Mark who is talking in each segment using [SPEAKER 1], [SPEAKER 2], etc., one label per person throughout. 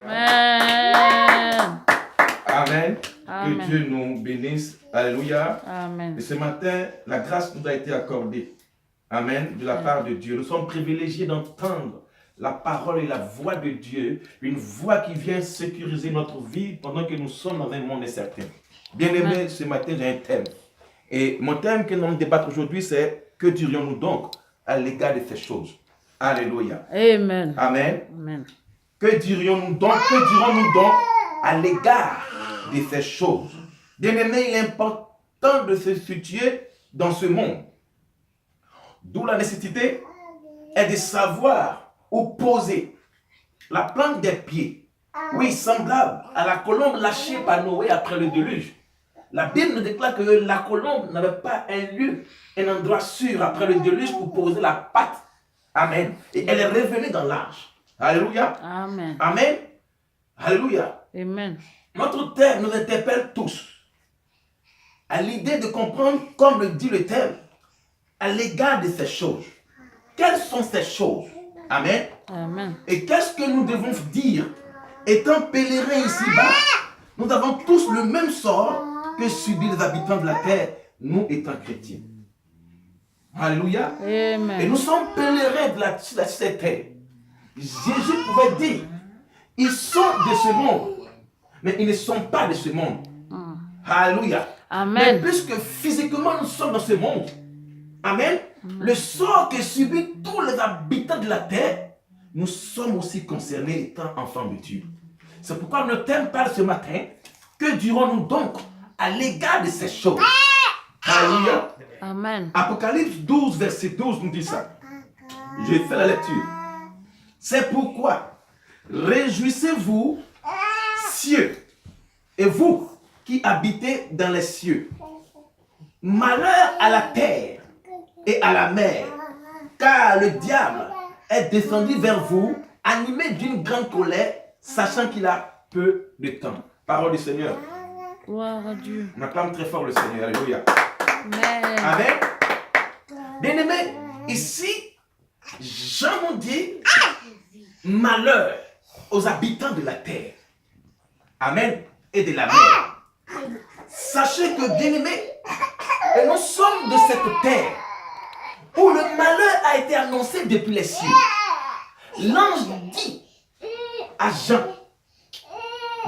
[SPEAKER 1] Amen.
[SPEAKER 2] Amen.
[SPEAKER 1] Amen.
[SPEAKER 2] Que Dieu nous bénisse. Alléluia.
[SPEAKER 1] Amen.
[SPEAKER 2] Et ce matin, la grâce nous a été accordée. Amen. De la part de Dieu. Nous sommes privilégiés d'entendre la parole et la voix de Dieu. Une voix qui vient sécuriser notre vie pendant que nous sommes dans un monde incertain. Bien-aimés, ce matin, j'ai un thème. Et mon thème que nous allons débattre aujourd'hui, c'est que dirions-nous donc à l'égard de ces choses? Alléluia.
[SPEAKER 1] Amen.
[SPEAKER 2] Amen.
[SPEAKER 1] Amen.
[SPEAKER 2] Que dirons-nous donc à l'égard de ces choses? Bien-aimés, il est important de se situer dans ce monde. D'où la nécessité est de savoir où poser la plante des pieds. Oui, semblable à la colombe lâchée par Noé après le déluge. La Bible nous déclare que la colombe n'avait pas un lieu, un endroit sûr après le déluge pour poser la patte. Amen. Et elle est revenue dans l'arche. Alléluia.
[SPEAKER 1] Amen.
[SPEAKER 2] Amen. Alléluia.
[SPEAKER 1] Amen.
[SPEAKER 2] Notre thème nous interpelle tous à l'idée de comprendre, comme le dit le thème, à l'égard de ces choses. Quelles sont ces choses? Amen.
[SPEAKER 1] Amen.
[SPEAKER 2] Et qu'est-ce que nous devons dire? Étant pèlerins ici-bas, nous avons tous le même sort que subissent les habitants de la terre, nous étant chrétiens. Alléluia.
[SPEAKER 1] Amen.
[SPEAKER 2] Et nous sommes pèlerins de cette terre. Jésus pouvait dire, ils sont de ce monde, mais ils ne sont pas de ce monde. Alléluia.
[SPEAKER 1] Amen.
[SPEAKER 2] Mais puisque physiquement nous sommes dans ce monde, amen, le sort que subissent tous les habitants de la terre, nous sommes aussi concernés étant enfants de Dieu. C'est pourquoi notre thème parle ce matin, que dirons-nous donc à l'égard de ces choses? Alléluia.
[SPEAKER 1] Amen.
[SPEAKER 2] Apocalypse 12, verset 12 nous dit ça. Je fais la lecture. C'est pourquoi, réjouissez-vous, cieux, et vous qui habitez dans les cieux. Malheur à la terre et à la mer, car le diable est descendu vers vous, animé d'une grande colère, sachant qu'il a peu de temps. Parole du Seigneur.
[SPEAKER 1] Gloire à Dieu.
[SPEAKER 2] On acclame très fort le Seigneur. Alléluia.
[SPEAKER 1] Amen.
[SPEAKER 2] Amen. Bien-aimés, ici, Jean nous dit malheur aux habitants de la terre. Amen. Et de la mer. Sachez que, bien-aimés, nous sommes de cette terre où le malheur a été annoncé depuis les cieux. L'ange dit à Jean,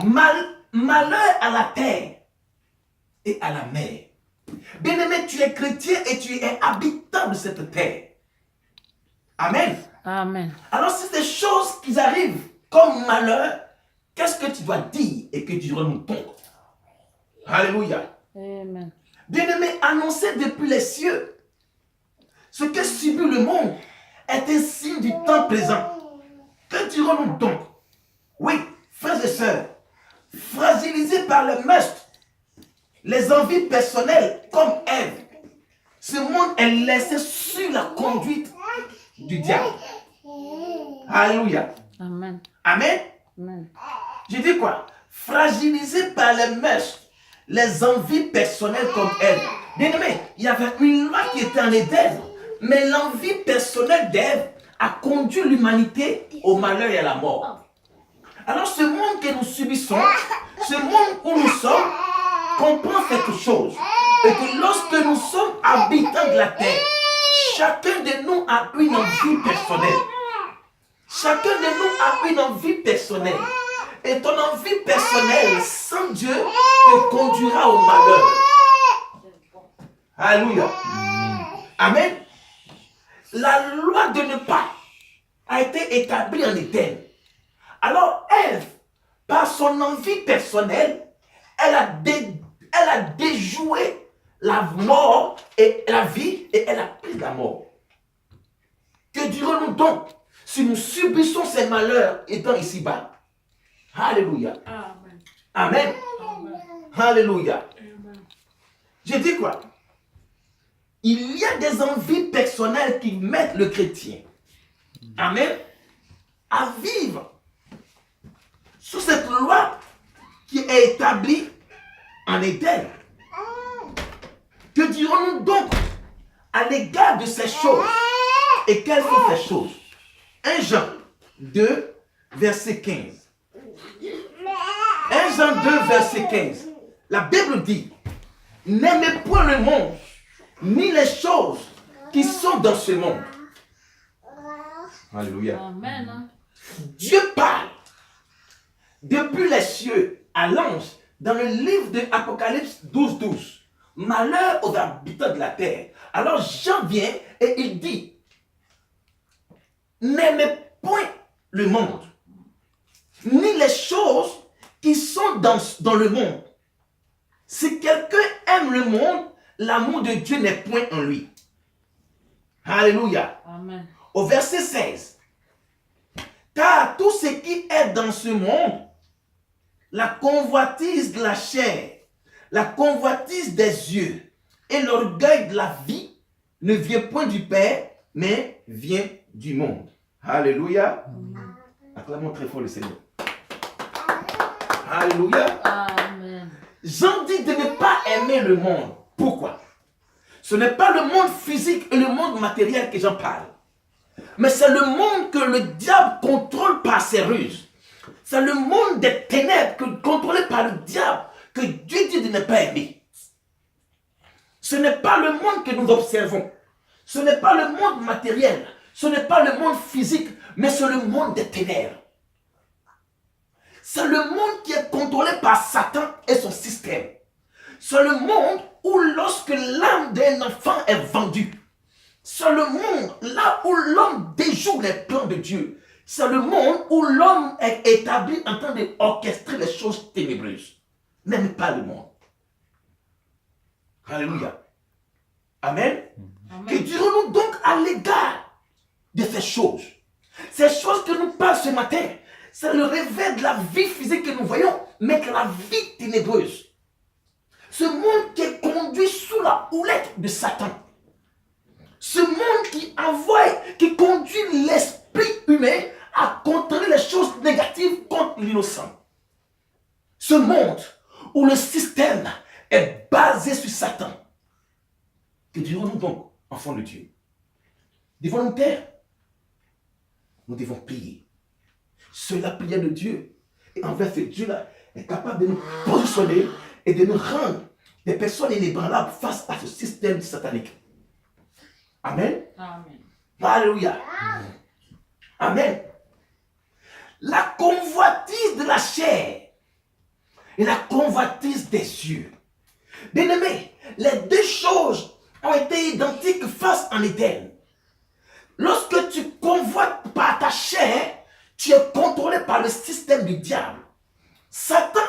[SPEAKER 2] malheur à la terre et à la mer. Bien-aimé, tu es chrétien et tu es habitant de cette terre. Amen.
[SPEAKER 1] Amen.
[SPEAKER 2] Alors, si des choses qui arrivent comme malheur, qu'est-ce que tu dois dire et que tu nous donc? Alléluia.
[SPEAKER 1] Amen.
[SPEAKER 2] Bien-aimé, annoncé depuis les cieux, ce que subit le monde est un signe du temps présent. Que dirons-nous donc? Oui, frères et sœurs, fragilisés par le meurtre, les envies personnelles comme Ève, ce monde est laissé sur la conduite du diable. Alléluia.
[SPEAKER 1] Amen.
[SPEAKER 2] Amen.
[SPEAKER 1] Amen.
[SPEAKER 2] Je dis quoi? Fragilisés par les meurtres, les envies personnelles comme Ève. Bien aimé, il y avait une loi qui était en Éden, mais l'envie personnelle d'Ève a conduit l'humanité au malheur et à la mort. Alors ce monde que nous subissons, ce monde où nous sommes, comprend cette chose. Et que lorsque nous sommes habitants de la terre, chacun de nous a une envie personnelle. Chacun de nous a une envie personnelle. Et ton envie personnelle, sans Dieu, te conduira au malheur. Alléluia. Amen. La loi de ne pas a été établie en Éden. Alors Ève, par son envie personnelle, elle a déjoué la mort et la vie et elle a pris la mort. Que dirons-nous donc si nous subissons ces malheurs étant ici-bas? Alléluia.
[SPEAKER 1] Amen.
[SPEAKER 2] Amen. Alléluia. Je dis quoi? Il y a des envies personnelles qui mettent le chrétien, amen, à vivre sous cette loi qui est établie en Éden. Que dirons-nous donc à l'égard de ces choses? Et quelles sont ces choses? 1 Jean 2, verset 15. Jean 2, verset 15, la Bible dit, n'aimez point le monde, ni les choses qui sont dans ce monde. Alléluia.
[SPEAKER 1] Amen.
[SPEAKER 2] Dieu parle depuis les cieux à l'ange dans le livre de Apocalypse 12, 12. Malheur aux habitants de la terre. Alors Jean vient et il dit, n'aimez point le monde, ni les choses qui sont dans le monde. Si quelqu'un aime le monde, l'amour de Dieu n'est point en lui. Alléluia.
[SPEAKER 1] Amen.
[SPEAKER 2] Au verset 16. Car tout ce qui est dans ce monde, la convoitise de la chair, la convoitise des yeux et l'orgueil de la vie ne vient point du Père, mais vient du monde. Alléluia. Acclamons très fort le Seigneur. Alléluia.
[SPEAKER 1] Amen.
[SPEAKER 2] Jean dit de ne pas aimer le monde. Pourquoi? Ce n'est pas le monde physique et le monde matériel que j'en parle. Mais c'est le monde que le diable contrôle par ses ruses. C'est le monde des ténèbres contrôlé par le diable que Dieu dit de ne pas aimer. Ce n'est pas le monde que nous observons. Ce n'est pas le monde matériel. Ce n'est pas le monde physique, mais c'est le monde des ténèbres. C'est le monde qui est contrôlé par Satan et son système. C'est le monde où lorsque l'âme d'un enfant est vendue, c'est le monde là où l'homme déjoue les plans de Dieu. C'est le monde où l'homme est établi en train d'orchestrer les choses ténébreuses. N'aime pas le monde. Alléluia. Amen.
[SPEAKER 1] Amen.
[SPEAKER 2] Que dirons-nous donc à l'égard de ces choses? Ces choses que nous parlons ce matin, c'est le réveil de la vie physique que nous voyons, mais de la vie ténébreuse. Ce monde qui est conduit sous la houlette de Satan. Ce monde qui conduit l'esprit humain à contrôler les choses négatives contre l'innocent. Ce monde où le système est basé sur Satan. Que dirons-nous donc, enfants de Dieu? Devons-nous taire? Nous devons prier. Seule la prière de Dieu, et envers ce Dieu-là, est capable de nous positionner et de nous rendre des personnes inébranlables face à ce système satanique. Amen.
[SPEAKER 1] Amen.
[SPEAKER 2] Alléluia. Amen. La convoitise de la chair et la convoitise des yeux. Bien-aimés, les deux choses ont été identiques face en Éden. Lorsque tu convoites par ta chair, tu es contrôlé par le système du diable. Satan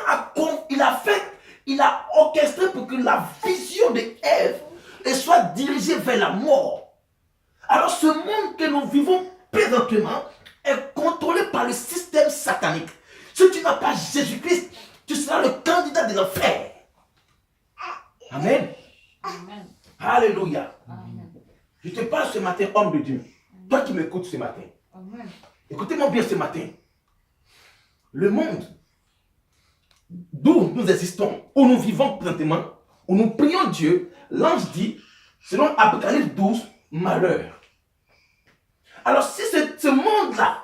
[SPEAKER 2] il a orchestré pour que la vision de Ève soit dirigée vers la mort. Alors ce monde que nous vivons présentement est contrôlé par le système satanique. Si tu n'as pas Jésus-Christ, tu seras le candidat de l'enfer. Amen.
[SPEAKER 1] Amen.
[SPEAKER 2] Alléluia.
[SPEAKER 1] Amen.
[SPEAKER 2] Je te parle ce matin, homme de Dieu. Toi qui m'écoutes ce matin.
[SPEAKER 1] Amen.
[SPEAKER 2] Écoutez-moi bien ce matin. Le monde d'où nous existons, où nous vivons présentement, où nous prions Dieu, l'ange dit, selon Apocalypse 12, malheur. Alors si ce monde-là,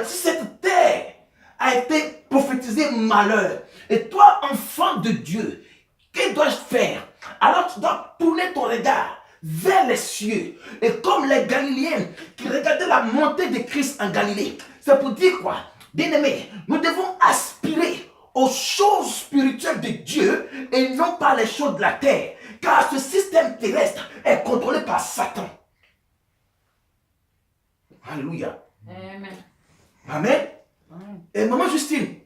[SPEAKER 2] si cette terre a été prophétisée malheur, et toi, enfant de Dieu, que dois-je faire? Alors tu dois tourner ton regard vers les cieux. Et comme les Galiléens qui regardaient la montée de Christ en Galilée, c'est pour dire quoi? Bien-aimés, nous devons aspirer aux choses spirituelles de Dieu et non pas les choses de la terre. Car ce système terrestre est contrôlé par Satan. Alléluia.
[SPEAKER 1] Amen.
[SPEAKER 2] Amen.
[SPEAKER 1] Amen.
[SPEAKER 2] Et maman Justine,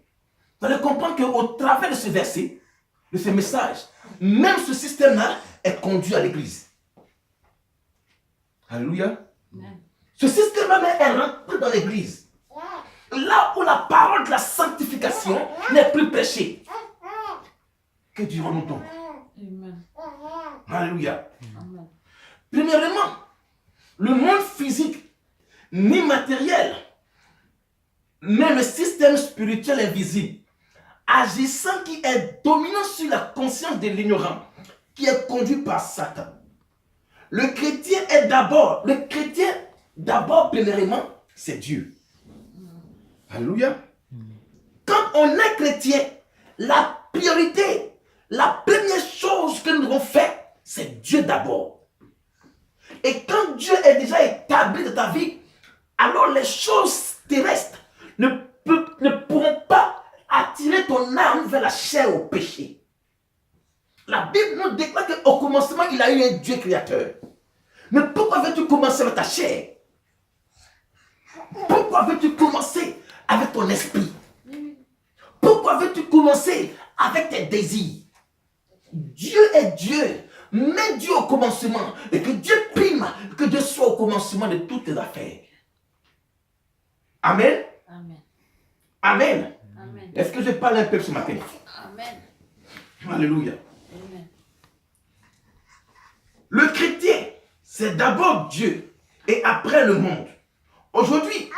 [SPEAKER 2] vous allez comprendre qu'au travers de ce verset, de ce message, même ce système-là est conduit à l'église. Alléluia.
[SPEAKER 1] Amen.
[SPEAKER 2] Ce système-là est rentré dans l'église. Là où la parole de la sanctification n'est plus prêchée. Que dirons-nous donc?
[SPEAKER 1] Amen.
[SPEAKER 2] Alléluia.
[SPEAKER 1] Amen.
[SPEAKER 2] Premièrement, le monde physique ni matériel, mais le système spirituel invisible, agissant qui est dominant sur la conscience de l'ignorant, qui est conduit par Satan. Le chrétien d'abord, premièrement, c'est Dieu. Alléluia. Quand on est chrétien, la priorité, la première chose que nous devons faire, c'est Dieu d'abord. Et quand Dieu est déjà établi dans ta vie, alors les choses terrestres ne pourront pas attirer ton âme vers la chair au péché. La Bible nous déclare qu'au commencement, il a eu un Dieu créateur. Mais pourquoi veux-tu commencer avec ta chair? Pourquoi veux-tu commencer avec ton esprit? Pourquoi veux-tu commencer avec tes désirs? Dieu est Dieu. Mets Dieu au commencement et que Dieu prime, que Dieu soit au commencement de toutes tes affaires. Amen.
[SPEAKER 1] Amen.
[SPEAKER 2] Amen.
[SPEAKER 1] Amen.
[SPEAKER 2] Est-ce que je parle un peu ce matin?
[SPEAKER 1] Amen.
[SPEAKER 2] Alléluia.
[SPEAKER 1] Amen.
[SPEAKER 2] Le chrétien, c'est d'abord Dieu et après le monde. Aujourd'hui,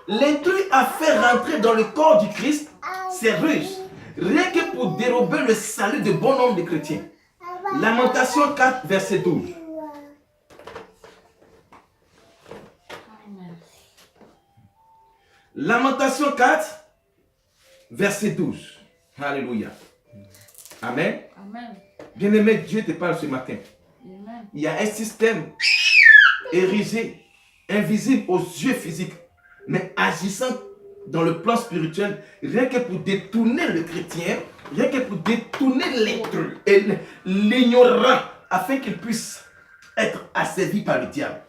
[SPEAKER 2] l'intrus a fait rentrer dans le corps du Christ ses ruses, rien que pour dérober le salut de bon nombre de chrétiens. Lamentation 4, verset 12.
[SPEAKER 1] Amen.
[SPEAKER 2] Lamentation 4, verset 12. Alléluia. Amen.
[SPEAKER 1] Amen.
[SPEAKER 2] Bien-aimé, Dieu te parle ce matin.
[SPEAKER 1] Amen.
[SPEAKER 2] Il y a un système érigé, invisible aux yeux physiques, mais agissant dans le plan spirituel, rien que pour détourner le chrétien, rien que pour détourner l'intrus et l'ignorant, afin qu'il puisse être asservi par le diable.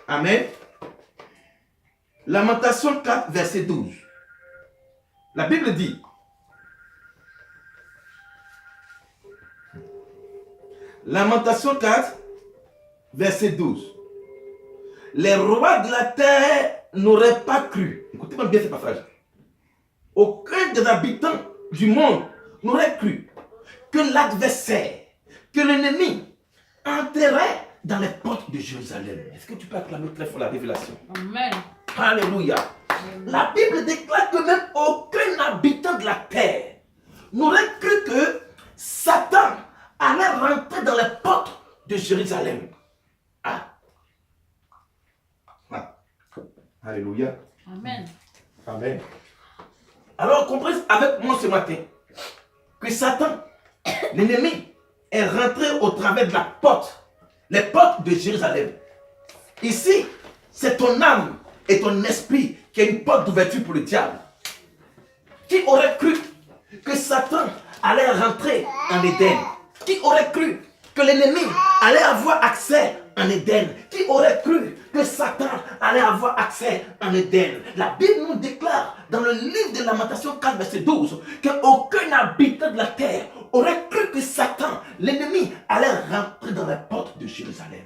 [SPEAKER 2] Amen. Lamentation 4, verset 12. La Bible dit, Lamentation 4, verset 12. Les rois de la terre n'auraient pas cru. Écoutez-moi bien ce passage. Aucun des habitants du monde n'aurait cru que l'adversaire, que l'ennemi entrerait dans les portes de Jérusalem. Est-ce que tu peux acclamer très fort la révélation?
[SPEAKER 1] Amen.
[SPEAKER 2] Alléluia. La Bible déclare que même aucun habitant de la terre n'aurait cru que Satan allait rentrer dans les portes de Jérusalem. Ah. Alléluia.
[SPEAKER 1] Amen.
[SPEAKER 2] Amen. Alors comprenez avec moi ce matin que Satan, l'ennemi, est rentré au travers de la porte, les portes de Jérusalem. Ici, c'est ton âme et ton esprit qui a une porte d'ouverture pour le diable. Qui aurait cru que Satan allait rentrer en Éden? Qui aurait cru que l'ennemi allait avoir accès en Éden? Qui aurait cru que Satan allait avoir accès en Éden? La Bible nous déclare dans le livre de Lamentation 4, verset 12, qu'aucun habitant de la terre aurait cru que Satan, l'ennemi, allait rentrer dans les portes de Jérusalem.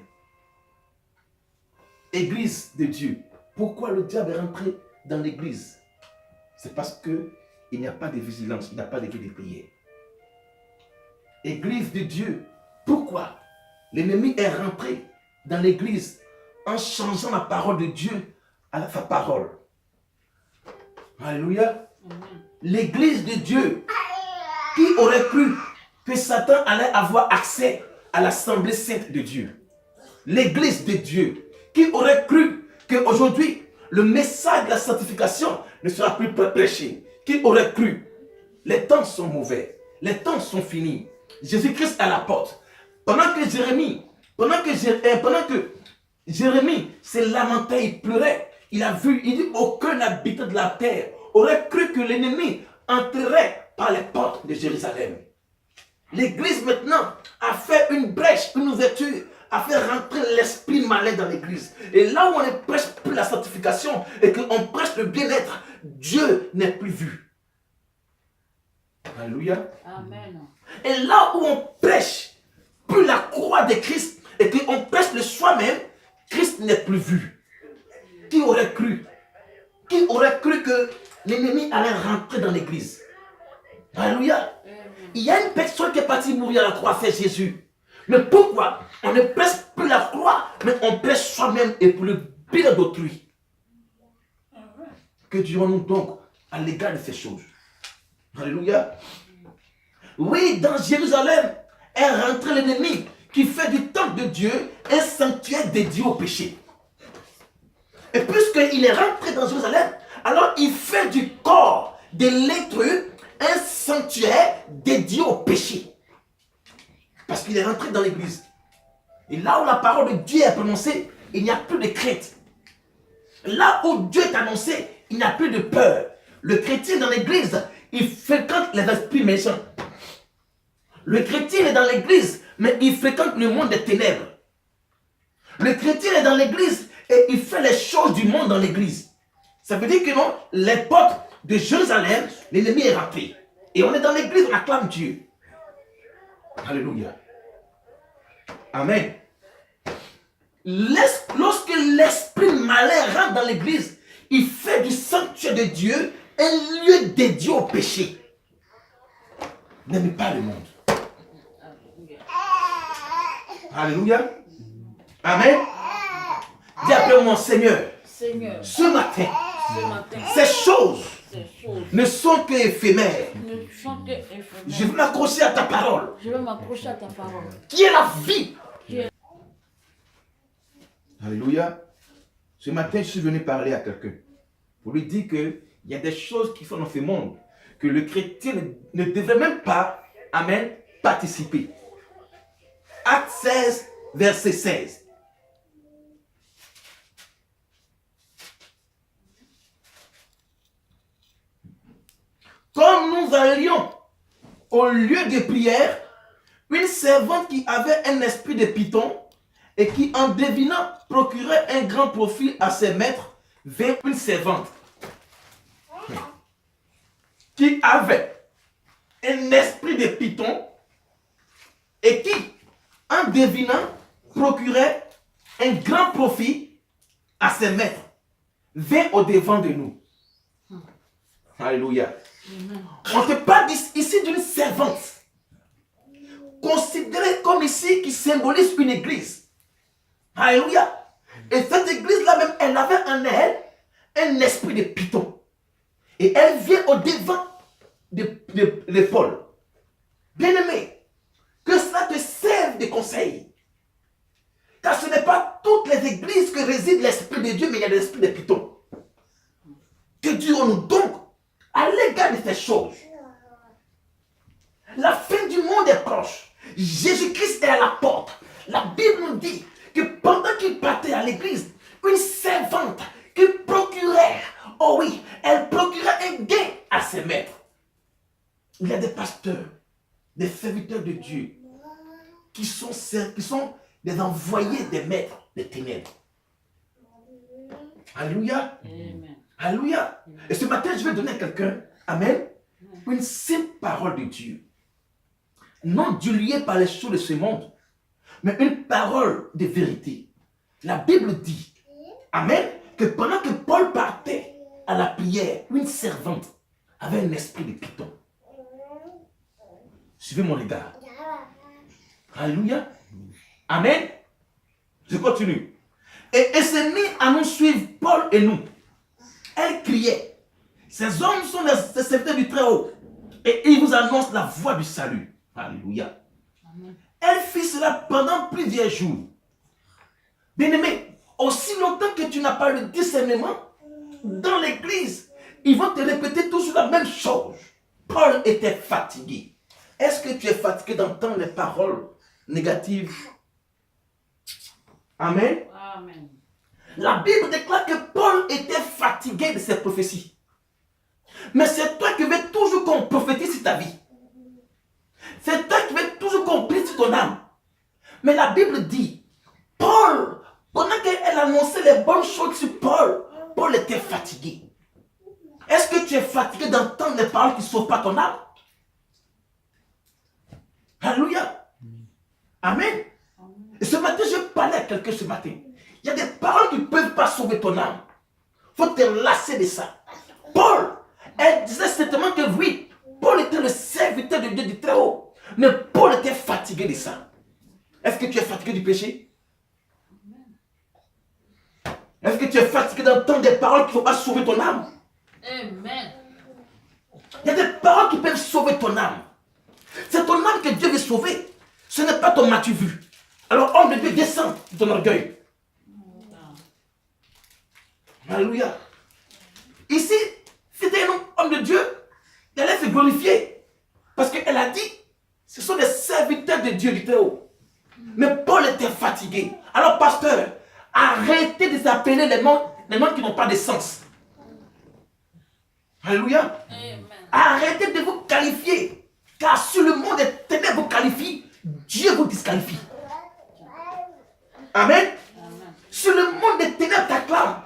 [SPEAKER 2] Église de Dieu. Pourquoi le diable est rentré dans l'église? C'est parce qu'il n'y a pas de vigilance, il n'y a pas de vie de prière. Église de Dieu. Pourquoi l'ennemi est rentré dans l'église en changeant la parole de Dieu à sa parole? Alléluia. L'église de Dieu. Qui aurait cru que Satan allait avoir accès à l'assemblée sainte de Dieu? L'église de Dieu. Qui aurait cru qu'aujourd'hui, le message de la sanctification ne sera plus prêché? Qui aurait cru? Les temps sont mauvais. Les temps sont finis. Jésus-Christ à la porte. Pendant que Jérémie se lamentait, il pleurait. Il a vu, il dit, aucun habitant de la terre aurait cru que l'ennemi entrerait par les portes de Jérusalem. L'église maintenant a fait une brèche, une ouverture, a fait rentrer l'esprit malin dans l'église. Et là où on ne prêche plus la sanctification et qu'on prêche le bien-être, Dieu n'est plus vu. Alléluia.
[SPEAKER 1] Amen.
[SPEAKER 2] Et là où on prêche plus la croix de Christ et qu'on prêche le soi-même, Christ n'est plus vu. Qui aurait cru? Qui aurait cru que l'ennemi allait rentrer dans l'église? Alléluia. Il y a une personne qui est partie mourir à la croix, c'est Jésus. Mais pourquoi on ne prêche plus la croix, mais on prêche soi-même et pour le bien d'autrui? Que dirons-nous donc à l'égard de ces choses? Alléluia. Oui, dans Jérusalem est rentré l'ennemi qui fait du temple de Dieu un sanctuaire dédié au péché. Et puisqu'il est rentré dans Jérusalem, alors il fait du corps de l'intrus un qu'il est rentré dans l'église. Et là où la parole de Dieu est prononcée, il n'y a plus de crainte. Là où Dieu est annoncé, il n'y a plus de peur. Le chrétien dans l'église, il fréquente les esprits méchants. Le chrétien est dans l'église, mais il fréquente le monde des ténèbres. Le chrétien est dans l'église et il fait les choses du monde dans l'église. Ça veut dire que non, l'époque de Jérusalem, l'ennemi est rentré. Et on est dans l'église, on acclame Dieu. Alléluia. Amen. Lorsque l'esprit malin rentre dans l'église, il fait du sanctuaire de Dieu un lieu dédié au péché. N'aimez pas le monde. Alléluia. Amen. Dis après mon Seigneur, ce matin, ces choses ne sont qu'éphémères. Je vais m'accrocher à ta parole. Qui est la vie. Alléluia. Ce matin, je suis venu parler à quelqu'un pour lui dire qu'il y a des choses qui sont dans ce monde que le chrétien ne devrait même pas, amen, participer. Acte 16, verset 16. Comme nous allions au lieu de prière, une servante qui avait un esprit de python et qui, en devinant, procurait un grand profit à ses maîtres, vint une servante qui avait un esprit de python et qui, en devinant, procurait un grand profit à ses maîtres, vint au-devant de nous. Alléluia. On te parle ici d'une servante, considérée comme ici qui symbolise une église. Alléluia. Et cette église-là même, elle avait en elle un esprit de python. Et elle vient au-devant de Paul. Bien-aimé, que cela te serve de conseil. Car ce n'est pas toutes les églises que réside l'esprit de Dieu, mais il y a l'esprit de python. Que dirons-nous donc à l'égard de ces choses? La fin du monde est proche. Jésus-Christ est à la porte. La Bible nous dit que pendant qu'il partait à l'église, une servante qui procurait, oh oui, elle procurait un gain à ses maîtres. Il y a des pasteurs, des serviteurs de Dieu qui sont des envoyés des maîtres des ténèbres. Alléluia.
[SPEAKER 1] Amen.
[SPEAKER 2] Alléluia. Et ce matin, je vais donner à quelqu'un, amen, une simple parole de Dieu. Non diluée par les choses de ce monde, mais une parole de vérité. La Bible dit, amen, que pendant que Paul partait à la prière, une servante avait un esprit de python. Suivez mon regard. Alléluia. Amen. Je continue. Et elle s'est mise à nous suivre, Paul et nous. Elle criait. Ces hommes sont des serviteurs du Très-Haut. Et ils vous annoncent la voie du salut. Alléluia.
[SPEAKER 1] Amen.
[SPEAKER 2] Elle fit cela pendant plusieurs jours. Bien-aimé, aussi longtemps que tu n'as pas le discernement, dans l'église, ils vont te répéter toujours la même chose. Paul était fatigué. Est-ce que tu es fatigué d'entendre les paroles négatives? Amen.
[SPEAKER 1] Amen.
[SPEAKER 2] La Bible déclare que Paul était fatigué de ses prophéties. Mais c'est toi qui veux toujours qu'on prophétise sur ta vie. C'est toi qui veux toujours qu'on prie sur ton âme. Mais la Bible dit, Paul, pendant qu'elle annonçait les bonnes choses sur Paul, Paul était fatigué. Est-ce que tu es fatigué d'entendre les paroles qui ne sauvent pas ton âme? Alléluia. Amen. Et ce matin, je parlais à quelqu'un ce matin. Il y a des paroles qui ne peuvent pas sauver ton âme. Il faut te lasser de ça. Paul, elle disait certainement que oui, Paul était le serviteur de Dieu du Très-Haut. Mais Paul était fatigué de ça. Est-ce que tu es fatigué du péché? Est-ce que tu es fatigué d'entendre des paroles qui ne vont pas sauver ton âme?
[SPEAKER 1] Amen.
[SPEAKER 2] Il y a des paroles qui peuvent sauver ton âme. C'est ton âme que Dieu veut sauver. Ce n'est pas ton m'as-tu vu. Alors, homme de Dieu, descend de ton orgueil. Alléluia. Ici, c'était un homme de Dieu. Il allait se glorifier. Parce qu'elle a dit, ce sont des serviteurs de Dieu du Très-Haut. Mais Paul était fatigué. Alors, pasteur, arrêtez de s'appeler les noms qui n'ont pas de sens. Alléluia.
[SPEAKER 1] Amen.
[SPEAKER 2] Arrêtez de vous qualifier. Car si le monde des ténèbres vous qualifie, Dieu vous disqualifie. Amen. Si le monde des ténèbres t'acclame,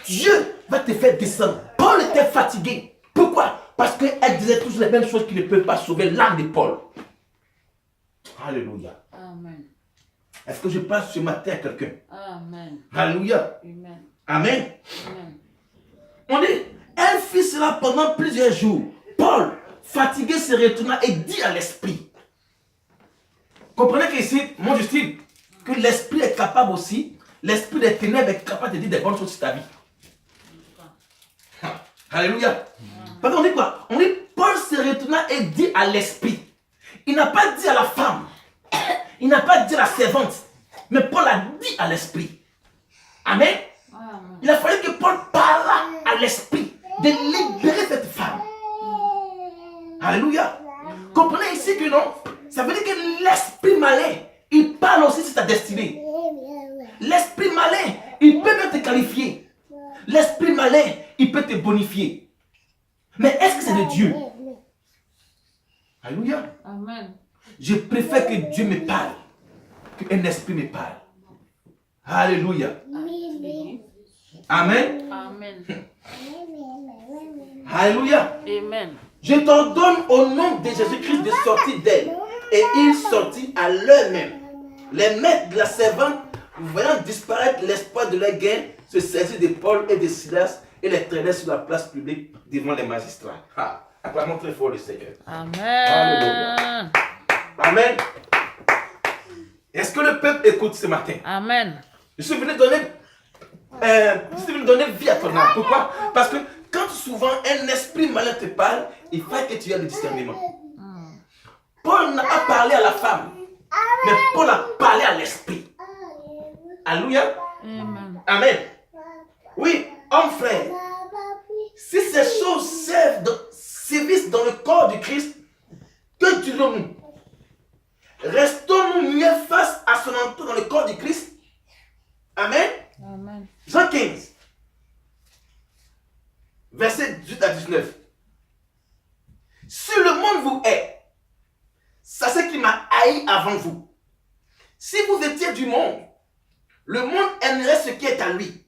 [SPEAKER 2] Dieu va te faire descendre. Paul était fatigué. Pourquoi? Parce qu'elle disait toujours les mêmes choses qui ne peuvent pas sauver l'âme de Paul. Alléluia.
[SPEAKER 1] Amen.
[SPEAKER 2] Est-ce que je parle ce matin à quelqu'un?
[SPEAKER 1] Amen.
[SPEAKER 2] Alléluia.
[SPEAKER 1] Amen.
[SPEAKER 2] Amen.
[SPEAKER 1] Amen.
[SPEAKER 2] On dit, elle fit cela pendant plusieurs jours. Paul, fatigué, se retourna et dit à l'esprit. Comprenez qu'ici, mon Justine, que l'esprit est capable aussi, l'esprit des ténèbres est capable de dire des bonnes choses sur ta vie. Alléluia. Parce qu'on dit quoi? On dit, Paul se retourna et dit à l'esprit. Il n'a pas dit à la femme. Il n'a pas dit à la servante. Mais Paul a dit à l'esprit. Amen. Il a fallu que Paul parlât à l'esprit de libérer cette femme. Alléluia. Comprenez ici que non? Ça veut dire que l'esprit malin, il parle aussi sur ta destinée. L'esprit malin, il peut même te qualifier. L'esprit malin, il peut te bonifier. Mais est-ce que c'est de Dieu? Alléluia.
[SPEAKER 1] Amen.
[SPEAKER 2] Je préfère que Dieu me parle, qu'un esprit me parle. Alléluia. Amen.
[SPEAKER 1] Amen.
[SPEAKER 2] Alléluia.
[SPEAKER 1] Amen.
[SPEAKER 2] Je t'ordonne au nom de Jésus-Christ de sortir d'elle. Et il sortit à l'heure même. Les maîtres de la servante, voyant disparaître l'espoir de leur gain, se saisirent de Paul et de Silas et les traînaient sur la place publique devant les magistrats. Acclamons très fort le Seigneur.
[SPEAKER 1] Amen.
[SPEAKER 2] Alléluia. Amen. Est-ce que le peuple écoute ce matin?
[SPEAKER 1] Amen.
[SPEAKER 2] Je suis venu donner vie à ton âme. Pourquoi? Parce que quand souvent un esprit malin te parle, il faut que tu aies le discernement. Paul n'a pas parlé à la femme, mais Paul a parlé à l'esprit. Alléluia.
[SPEAKER 1] Amen.
[SPEAKER 2] Amen. Oui, homme frère, si ces choses sévissent dans le corps du Christ, que dirons-nous? Restons-nous mieux face à son entrée dans le corps du Christ? Amen.
[SPEAKER 1] Amen.
[SPEAKER 2] Jean 15, verset 18 à 19. Si le monde vous hait, sachez qu'il m'a haï avant vous. Si vous étiez du monde, le monde aimerait ce qui est à lui.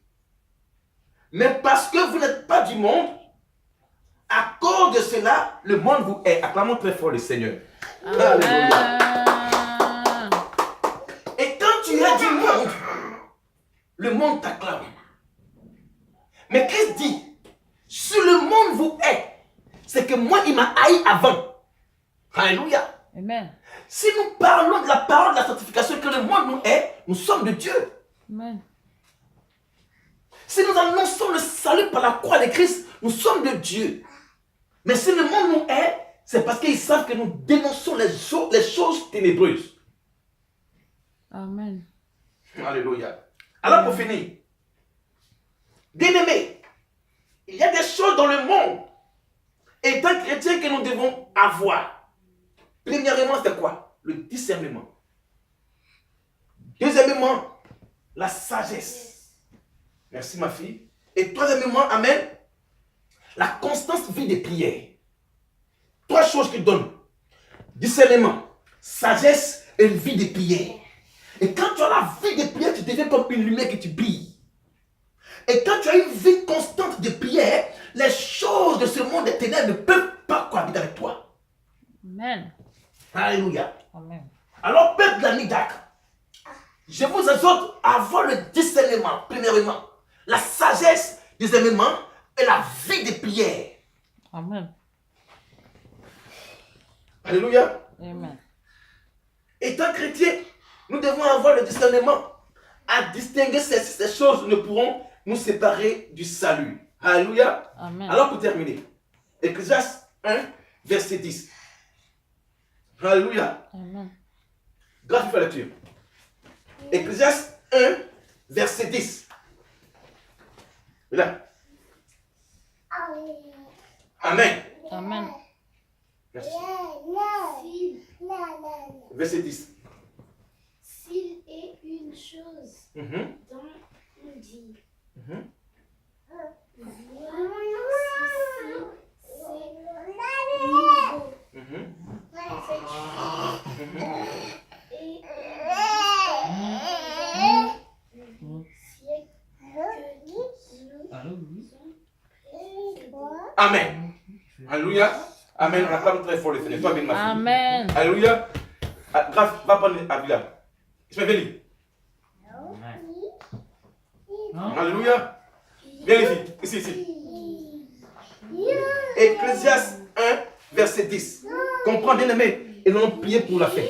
[SPEAKER 2] Mais parce que vous n'êtes pas du monde, à cause de cela, le monde vous hait. Acclamons très fort le Seigneur. Alléluia. Et quand tu es du monde, le monde t'acclame. Mais Christ dit, si le monde vous hait, c'est que moi, il m'a haï avant. Alléluia.
[SPEAKER 1] Amen.
[SPEAKER 2] Si nous parlons de la parole de la sanctification que le monde nous hait, nous sommes de Dieu.
[SPEAKER 1] Amen.
[SPEAKER 2] Si nous annonçons le salut par la croix de Christ, nous sommes de Dieu. Mais si le monde nous hait, c'est parce qu'ils savent que nous dénonçons les choses ténébreuses.
[SPEAKER 1] Amen.
[SPEAKER 2] Alléluia. Alors pour finir, bien-aimés, il y a des choses dans le monde, étant chrétien, que nous devons avoir. Premièrement, c'est quoi? Le discernement. Deuxièmement, la sagesse. Merci ma fille. Et troisièmement, amen, la constance vie des prières. Trois choses qui donnent. Discernement, sagesse et une vie de prière. Et quand tu as la vie de prière, tu deviens comme une lumière qui tu brilles. Et quand tu as une vie constante de prière, les choses de ce monde des ténèbres ne peuvent pas cohabiter avec toi.
[SPEAKER 1] Amen.
[SPEAKER 2] Alléluia.
[SPEAKER 1] Amen.
[SPEAKER 2] Alors, peuple de la Midak, je vous exhorte à avoir le discernement, premièrement, la sagesse, deuxièmement, et la vie de prière.
[SPEAKER 1] Amen.
[SPEAKER 2] Alléluia.
[SPEAKER 1] Amen.
[SPEAKER 2] Étant chrétien, nous devons avoir le discernement à distinguer ces choses ne pourront nous séparer du salut. Alléluia.
[SPEAKER 1] Amen.
[SPEAKER 2] Alors pour terminer, Ecclésiaste 1, verset 10. Alléluia.
[SPEAKER 1] Amen.
[SPEAKER 2] Grâce à la lecture. Ecclésiaste 1, verset 10. Là. Amen.
[SPEAKER 1] Amen.
[SPEAKER 2] Merci. Verset 10. Mhm.
[SPEAKER 3] dans on dit
[SPEAKER 2] Mhm. Mhm. Amen. Alléluia. Amen. On acclame très fort le Seigneur. Toi, bien, ma fille.
[SPEAKER 1] Amen.
[SPEAKER 2] Alléluia. Ah, Grâce, va prendre Avila. Je vais venir. Alléluia. Viens ici. Ici, ici. Ecclésiaste 1, verset 10. Comprends, bien aimé. Et nous allons prier pour la fête.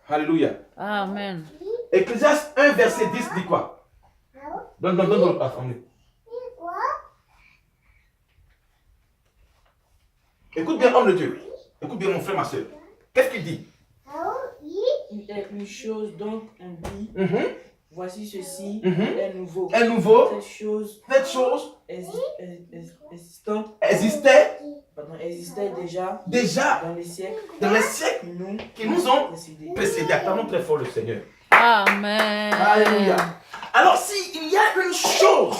[SPEAKER 2] Alléluia.
[SPEAKER 1] Amen.
[SPEAKER 2] Ecclésiaste 1, verset 10 dit quoi? Donne le passe. Écoute bien, homme de Dieu. Écoute bien, mon frère, ma soeur. Qu'est-ce qu'il dit?
[SPEAKER 4] Il est une chose dont on dit,
[SPEAKER 2] Mhm.
[SPEAKER 4] voici ceci
[SPEAKER 2] Mhm.
[SPEAKER 4] est nouveau.
[SPEAKER 2] Un nouveau,
[SPEAKER 4] Cette chose
[SPEAKER 2] existante
[SPEAKER 4] existait déjà
[SPEAKER 2] déjà
[SPEAKER 4] dans les siècles
[SPEAKER 2] dans les siècles qui nous ont
[SPEAKER 4] précédés.
[SPEAKER 2] précédés. Acclamons très fort le Seigneur.
[SPEAKER 1] Amen.
[SPEAKER 2] Alléluia. Alors, s'il y a une chose,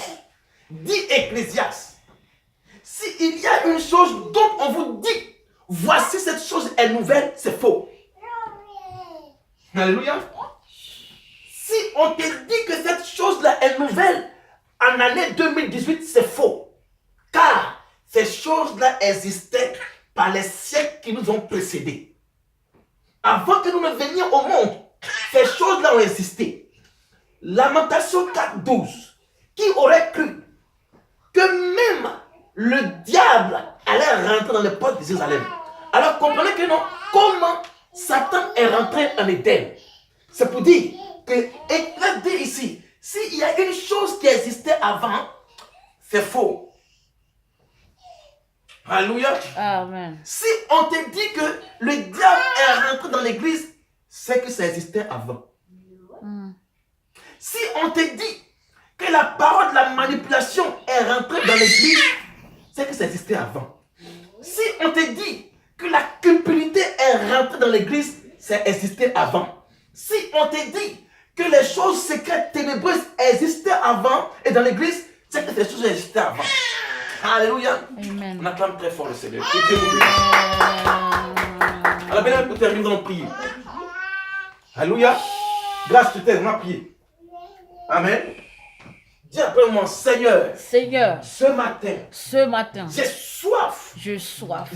[SPEAKER 2] dit Ecclésiaste, s'il y a une chose dont on vous dit, voici cette chose est nouvelle, c'est faux. Alléluia. Si on te dit que cette chose-là est nouvelle, en année 2018, c'est faux. Car ces choses-là existaient par les siècles qui nous ont précédés. Avant que nous ne venions au monde, ces choses-là ont existé. Lamentation 4.12. Qui aurait cru que même le diable allait rentrer dans les portes de Jérusalem? Alors comprenez que non. Comment Satan est rentré en Éden? C'est pour dire que, et là dit ici, s'il y a une chose qui existait avant, c'est faux. Alléluia.
[SPEAKER 1] Amen.
[SPEAKER 2] Si on te dit que le diable est rentré dans l'église, c'est que ça existait avant.
[SPEAKER 1] Mm.
[SPEAKER 2] Si on te dit que la parole de la manipulation est rentrée dans l'église, c'est que ça existait avant. Si on te dit que la culpabilité est rentrée dans l'église, ça existait avant. Si on te dit que les choses secrètes ténébreuses existaient avant et dans l'église, c'est que ces choses existaient avant. Alléluia.
[SPEAKER 1] Amen.
[SPEAKER 2] On acclame très fort le Seigneur. Que Dieu vous bénisse. Alors, bien, pour terminer, nous allons prier. Alléluia. Grâce tu t'aides, on va prier. Amen. Dis après moi, Seigneur,
[SPEAKER 1] Seigneur,
[SPEAKER 2] ce matin,
[SPEAKER 1] j'ai soif
[SPEAKER 2] j'ai soif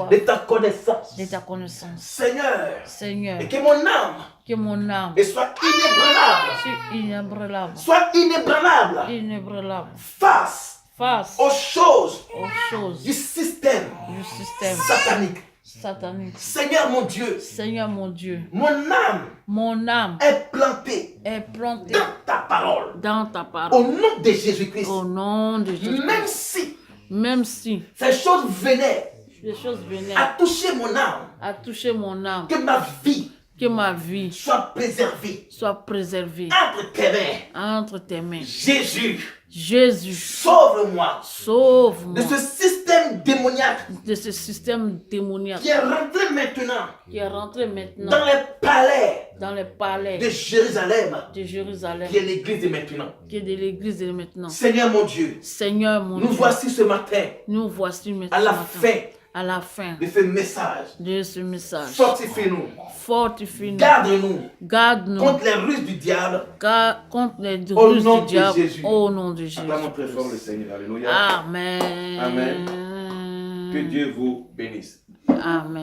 [SPEAKER 1] de
[SPEAKER 2] ta connaissance.
[SPEAKER 1] ta connaissance.
[SPEAKER 2] Seigneur, et
[SPEAKER 1] Que mon âme
[SPEAKER 2] soit inébranlable,
[SPEAKER 1] soit inébranlable
[SPEAKER 2] face
[SPEAKER 1] face
[SPEAKER 2] aux choses
[SPEAKER 1] aux
[SPEAKER 2] du
[SPEAKER 1] choses
[SPEAKER 2] système
[SPEAKER 1] du système
[SPEAKER 2] satanique.
[SPEAKER 1] satanique.
[SPEAKER 2] Seigneur mon Dieu,
[SPEAKER 1] Seigneur mon Dieu,
[SPEAKER 2] mon âme
[SPEAKER 1] est
[SPEAKER 2] plantée
[SPEAKER 1] plantée
[SPEAKER 2] dans ta parole.
[SPEAKER 1] dans ta
[SPEAKER 2] Au
[SPEAKER 1] parole.
[SPEAKER 2] nom de Jésus-Christ.
[SPEAKER 1] Au nom de Jésus.
[SPEAKER 2] Même si
[SPEAKER 1] Même si
[SPEAKER 2] ces choses venaient
[SPEAKER 1] les choses venaient
[SPEAKER 2] à toucher mon âme,
[SPEAKER 1] à toucher mon âme,
[SPEAKER 2] que ma vie
[SPEAKER 1] que ma vie
[SPEAKER 2] soit préservée
[SPEAKER 1] soit préservée
[SPEAKER 2] entre tes mains.
[SPEAKER 1] entre tes mains.
[SPEAKER 2] Jésus,
[SPEAKER 1] Jésus,
[SPEAKER 2] sauve-moi
[SPEAKER 1] sauve-moi
[SPEAKER 2] de ce système démoniaque
[SPEAKER 1] de ce système démoniaque
[SPEAKER 2] qui est rentré maintenant
[SPEAKER 1] qui est rentré maintenant
[SPEAKER 2] dans les palais
[SPEAKER 1] dans les palais
[SPEAKER 2] de Jérusalem,
[SPEAKER 1] de Jérusalem,
[SPEAKER 2] qui est l'église de maintenant.
[SPEAKER 1] qui est de l'église de maintenant.
[SPEAKER 2] Seigneur mon Dieu,
[SPEAKER 1] Seigneur mon
[SPEAKER 2] nous
[SPEAKER 1] Dieu,
[SPEAKER 2] voici ce matin
[SPEAKER 1] nous voici maintenant
[SPEAKER 2] à la
[SPEAKER 1] ce matin,
[SPEAKER 2] fin
[SPEAKER 1] à la fin
[SPEAKER 2] de ce message.
[SPEAKER 1] de ce message.
[SPEAKER 2] Fortifie-nous,
[SPEAKER 1] Fortifie-nous,
[SPEAKER 2] garde-nous
[SPEAKER 1] garde-nous
[SPEAKER 2] contre les ruses du diable.
[SPEAKER 1] contre les
[SPEAKER 2] Au
[SPEAKER 1] ruses
[SPEAKER 2] nom
[SPEAKER 1] du
[SPEAKER 2] de
[SPEAKER 1] diable,
[SPEAKER 2] Jésus.
[SPEAKER 1] au nom de Jésus.
[SPEAKER 2] Acclamons très fort le Seigneur. Alléluia.
[SPEAKER 1] Amen.
[SPEAKER 2] Amen. Que Dieu vous bénisse.
[SPEAKER 1] Amen.